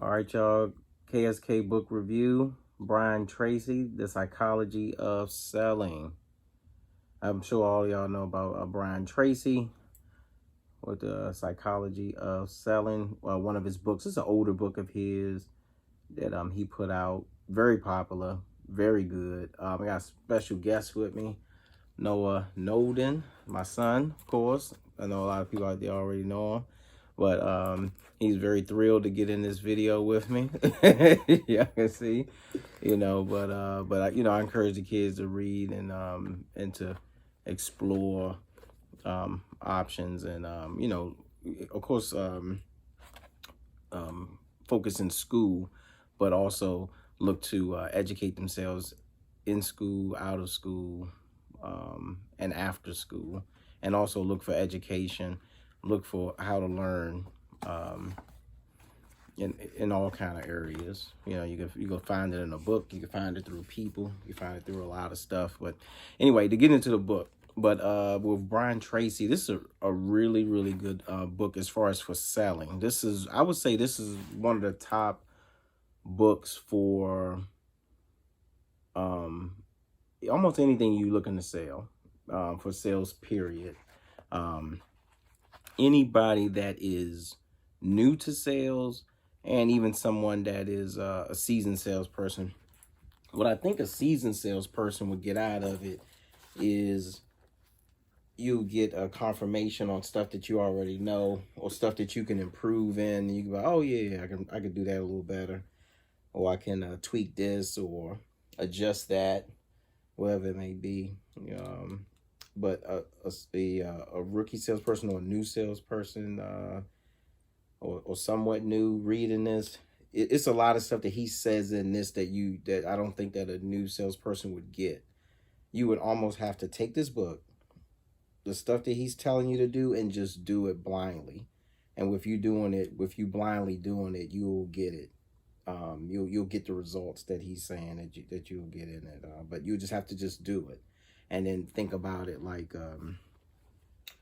All right, y'all. KSK book review. Brian Tracy, The Psychology of Selling. I'm sure all y'all know about Brian Tracy with The Psychology of Selling. One of his books. It's an older book of his that he put out. Very popular, very good. I got a special guest with me, Noah Nolden, my son, of course. I know a lot of people out there already know him. But he's very thrilled to get in this video with me. Yeah, I can see, I encourage the kids to read and to explore options and of course focus in school, but also look to educate themselves in school, out of school, and after school, and also look for education, look for how to learn in all kind of areas. You can find it in a book, you can find it through people, you can find it through a lot of stuff. But anyway, to get into the book, with Brian Tracy, this is a really, really good book as far as for selling. I would say this is one of the top books for almost anything you looking to sell, for sales, period. Anybody that is new to sales, and even someone that is a seasoned salesperson. What I think a seasoned salesperson would get out of it is you get a confirmation on stuff that you already know, or stuff that you can improve in. And you can go, oh yeah, I can do that a little better, or I can tweak this or adjust that, whatever it may be. But a rookie salesperson or a new salesperson, or somewhat new reading this, it's a lot of stuff that he says in this that I don't think that a new salesperson would get. You would almost have to take this book, the stuff that he's telling you to do, and just do it blindly. And with you blindly doing it, you'll get it. You'll get the results that he's saying that you'll get in it. But you just have to just do it, and then think about it like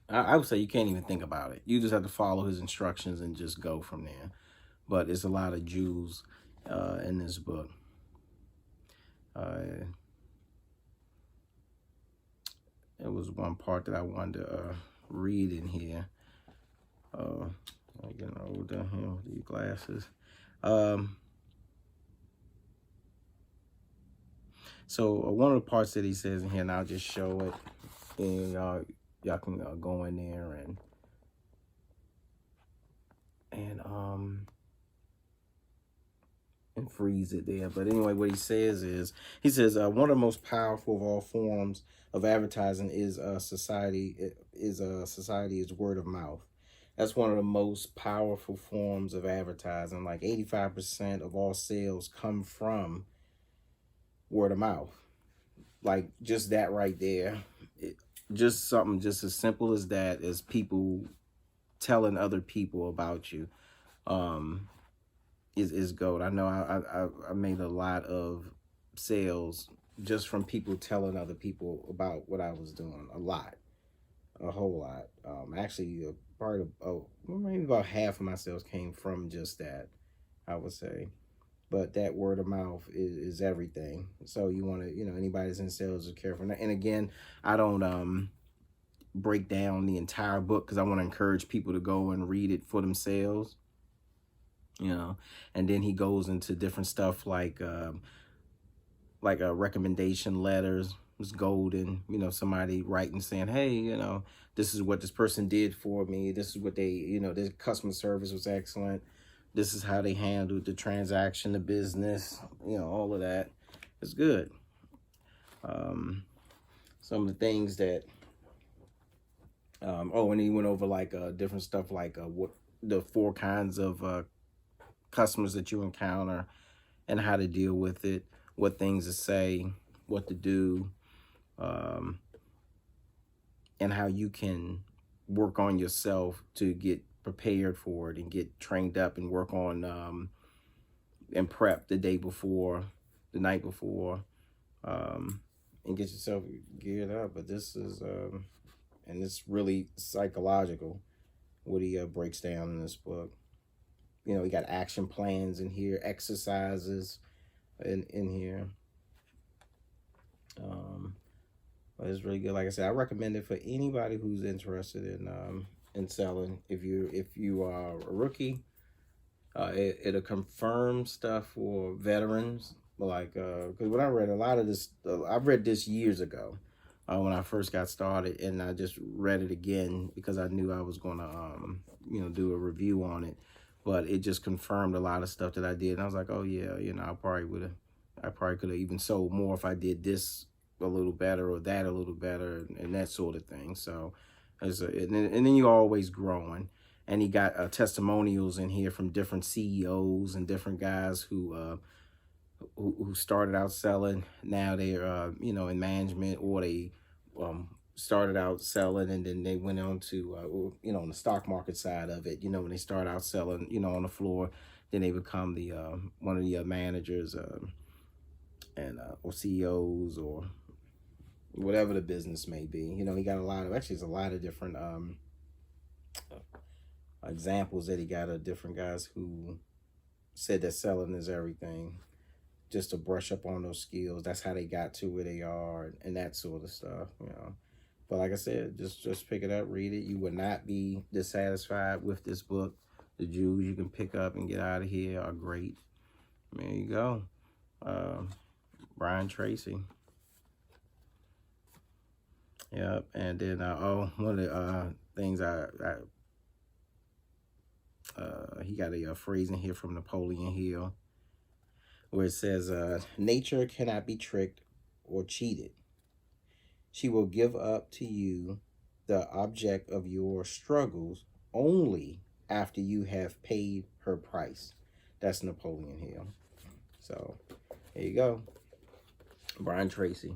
I would say you can't even think about it. You just have to follow his instructions and just go from there. But it's a lot of jewels in this book. It was one part that I wanted to read in here. I'm getting older here with these glasses. So one of the parts that he says in here, and I'll just show it, and y'all can go in there and freeze it there. But anyway, what he says is, one of the most powerful of all forms of advertising is word of mouth. That's one of the most powerful forms of advertising. Like 85% of all sales come from word of mouth. Like just that right there. Just something just as simple as that, as people telling other people about you, is gold. I know I made a lot of sales just from people telling other people about what I was doing. A whole lot. Actually, a part of maybe about half of my sales came from just that, I would say. But that word of mouth is everything. So you want to, anybody that's in sales is careful. And again, I don't break down the entire book because I want to encourage people to go and read it for themselves. And then he goes into different stuff like recommendation letters. Was golden. Somebody writing saying, hey, this is what this person did for me. This is what their customer service was excellent. This is how they handled the transaction, the business, all of that. It's good. Some of the things that, and he went over like different stuff like what the 4 kinds of customers that you encounter and how to deal with it, what things to say, what to do, and how you can work on yourself to get prepared for it and get trained up and work on and prep the day before, the night before, and get yourself geared up. But this is and it's really psychological what he breaks down in this book. you know, he got action plans in here, exercises in here. But it's really good. Like I said, I recommend it for anybody who's interested in selling. If you are a rookie, it'll confirm stuff for veterans. Like, because when I read a lot of this, I read this years ago when I first got started, and I just read it again because I knew I was going to, you know, do a review on it. But it just confirmed a lot of stuff that I did, and I was like, oh yeah, you know, I probably could have even sold more if I did this a little better or that a little better and that sort of thing. So, and then you're always growing. And he got testimonials in here from different CEOs and different guys who started out selling. Now they're you know, in management, or they started out selling and then they went on to you know, on the stock market side of it. You know, when they start out selling, you know, on the floor, then they become the one of the managers and or CEOs or whatever the business may be. You know, he got a lot of, actually, it's a lot of different examples that he got of different guys who said that selling is everything, just to brush up on those skills. That's how they got to where they are and that sort of stuff, you know. But like I said, just pick it up, read it. You would not be dissatisfied with this book. The Jews you can pick up and get out of here are great. There you go. Brian Tracy. Yep. And then one of the things he got a phrase in here from Napoleon Hill where it says, nature cannot be tricked or cheated. She will give up to you the object of your struggles only after you have paid her price. That's Napoleon Hill. So there you go. Brian Tracy.